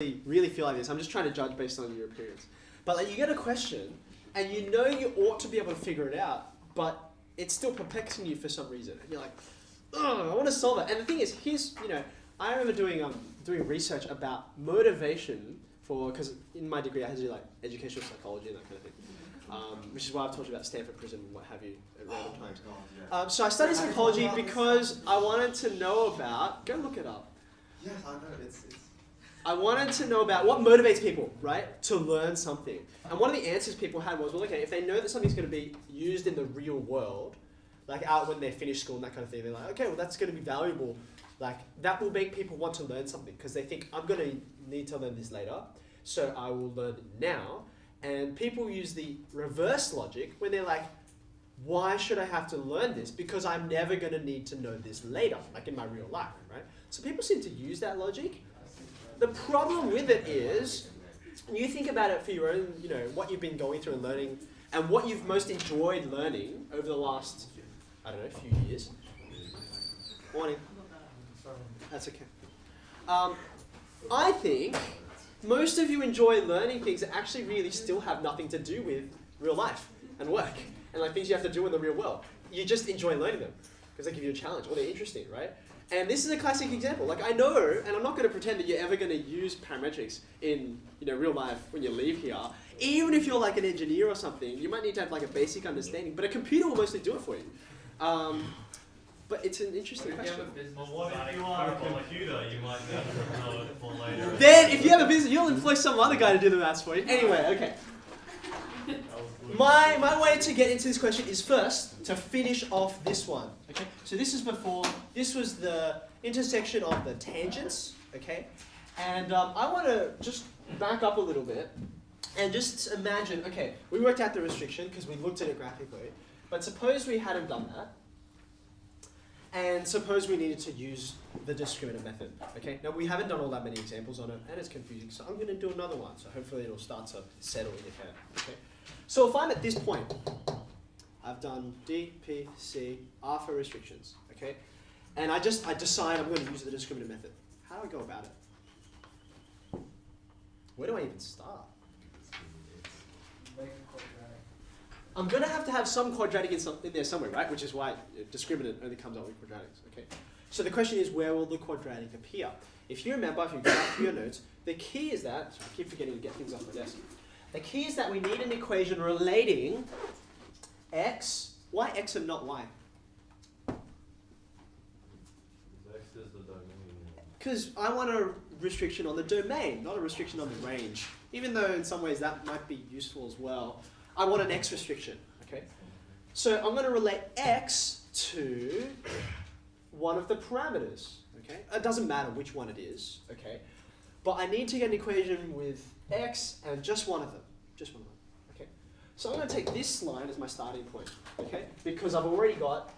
really feel like this. I'm just trying to judge based on your appearance. But like, you get a question, and you know you ought to be able to figure it out, but it's still perplexing you for some reason. And you're like, oh, I want to solve it. And the thing is, I remember doing research about motivation because in my degree I had to do like educational psychology and that kind of thing. Which is why I've talked about Stanford Prison and what have you at random times. God, So I studied psychology because I wanted to know about, go look it up. Yes, I know, it's I wanted to know about what motivates people, right, to learn something. And one of the answers people had was, well, okay, if they know that something's going to be used in the real world, like out when they finish school and that kind of thing, they're like, okay, well, that's going to be valuable. Like, that will make people want to learn something because they think, I'm going to need to learn this later, so I will learn it now. And people use the reverse logic when they're like, why should I have to learn this? Because I'm never going to need to know this later, like in my real life, right? So people seem to use that logic. The problem with it is, you think about it for your own, what you've been going through and learning, and what you've most enjoyed learning over the last, few years. Morning. That's okay. I think most of you enjoy learning things that actually really still have nothing to do with real life and work, and like things you have to do in the real world. You just enjoy learning them because they give you a challenge or they're interesting, right? And this is a classic example. Like, I know, and I'm not going to pretend that you're ever going to use parametrics in real life when you leave here. Even if you're like an engineer or something, you might need to have like a basic understanding, but a computer will mostly do it for you. But it's an interesting question. Well, what if you are a computer? You might be able to know it for later. Then, if you have a business, you'll employ some other guy to do the maths for you. Anyway, okay. My way to get into this question is first to finish off this one. Okay, so this was the intersection of the tangents. Okay, and I want to just back up a little bit and just imagine. Okay, we worked out the restriction because we looked at it graphically, but suppose we hadn't done that, and suppose we needed to use the discriminant method. Okay, now we haven't done all that many examples on it, and it's confusing, so I'm going to do another one. So hopefully it'll start to settle in your head. Okay. So if I'm at this point, I've done D, P, C, R for restrictions, okay? And I decide I'm going to use the discriminant method. How do I go about it? Where do I even start? I'm going to have some quadratic in there somewhere, right? Which is why discriminant only comes up with quadratics, okay? So the question is, where will the quadratic appear? If you remember, if you go back to your notes, the key is that, so I keep forgetting to get things off my desk. The key is that we need an equation relating x. Why x and not y? X is the domain. Because I want a restriction on the domain, not a restriction on the range. Even though in some ways that might be useful as well. I want an x restriction, okay? So I'm going to relate x to one of the parameters, okay? It doesn't matter which one it is, okay? But I need to get an equation with x and just one of them, okay? So I'm going to take this line as my starting point, okay? Because I've already got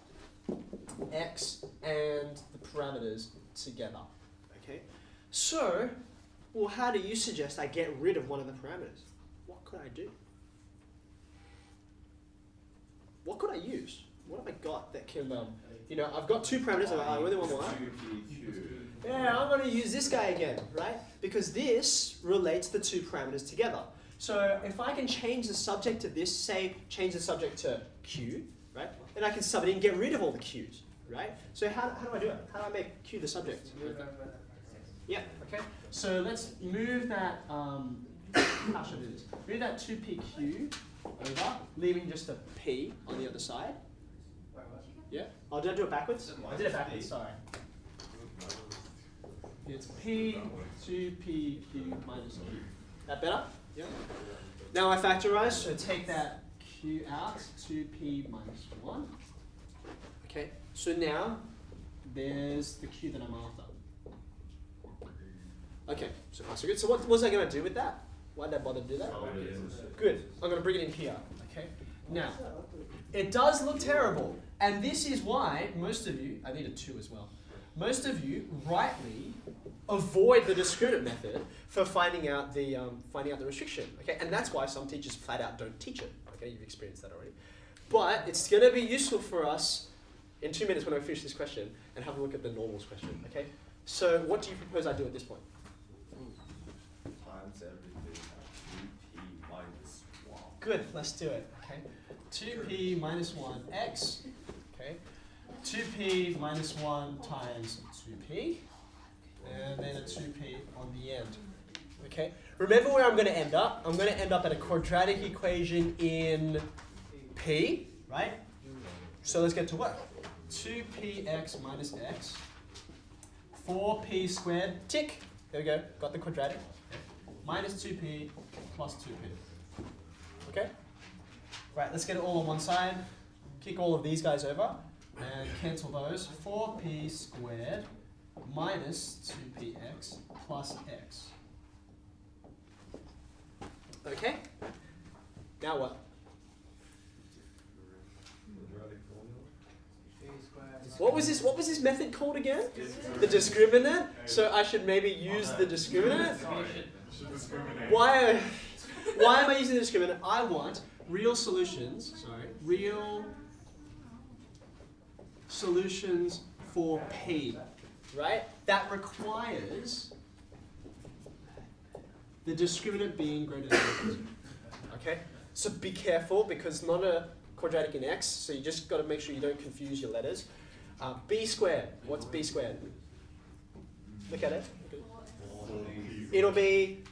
x and the parameters together, okay? So, well, how do you suggest I get rid of one of the parameters? What could I do? What could I use? What have I got that can, I've got two parameters, I only want one. Yeah, I'm going to use this guy again, right? Because this relates the two parameters together. So if I can change the subject to this, say change the subject to Q, right? Then I can sub it in and get rid of all the Q's, right? So how do I do it? How do I make Q the subject? Yeah, okay. So let's move that, how should I do this? Move that 2PQ over, leaving just a P on the other side. Yeah? Oh, did I do it backwards? I did it backwards, sorry. It's P, 2PQ minus Q. That better? Yeah. Now I factorize, so take that Q out, 2P minus 1. Okay, so now there's the Q that I'm after. Okay, so far so good. So what was I going to do with that? Why did I bother to do that? Good, I'm going to bring it in here. Okay, now, it does look terrible, and this is why most of you, I need a 2 as well, most of you rightly avoid the discriminant method for finding out the restriction. Okay, and that's why some teachers flat out don't teach it. Okay, you've experienced that already. But it's going to be useful for us in 2 minutes when I finish this question and have a look at the normals question. Okay, so what do you propose I do at this point? Good, let's do it. Okay. 2p minus 1x. Okay. 2p minus 1 times 2p. And then a 2p on the end. Okay. Remember where I'm going to end up? I'm going to end up at a quadratic equation in p, right? So let's get to work. 2px minus x. 4p squared, tick. There we go, got the quadratic. Minus 2p plus 2p. Okay? Right, let's get it all on one side. Kick all of these guys over and cancel those. 4p squared minus 2px plus x. Okay? Now what? What was this method called again? The discriminant? So I should maybe use the discriminant? Why am I using the discriminant? I want real solutions for P, right? That requires the discriminant being greater than or equal to. Okay? So be careful because not a quadratic in X, so you just got to make sure you don't confuse your letters. B squared. What's B squared? Look at it. It'll be,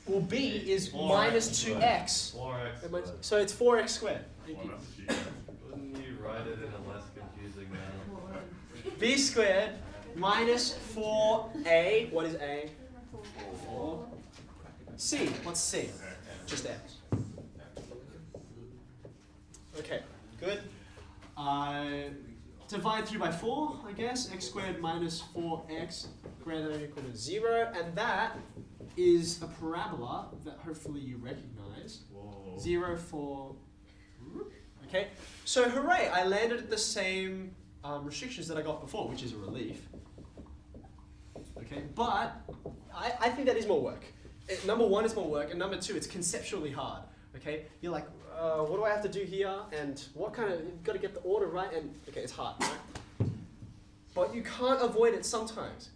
well, B is minus 2x. 4x. So it's 4x squared. Wouldn't you write it in a less confusing manner? B squared minus 4a. What is A? 4. C. What's C? Just X. Okay, good. Divide through by 4, I guess. X squared minus 4x greater than or equal to 0. And that is a parabola that hopefully you recognize. Whoa. 0, 4. Okay, so hooray, I landed at the same restrictions that I got before, which is a relief. Okay, but I think that is more work. Number one, it's more work, and number two, it's conceptually hard. Okay, you're like, what do I have to do here? And what kind of, you've got to get the order right, and okay, it's hard, right? But you can't avoid it sometimes.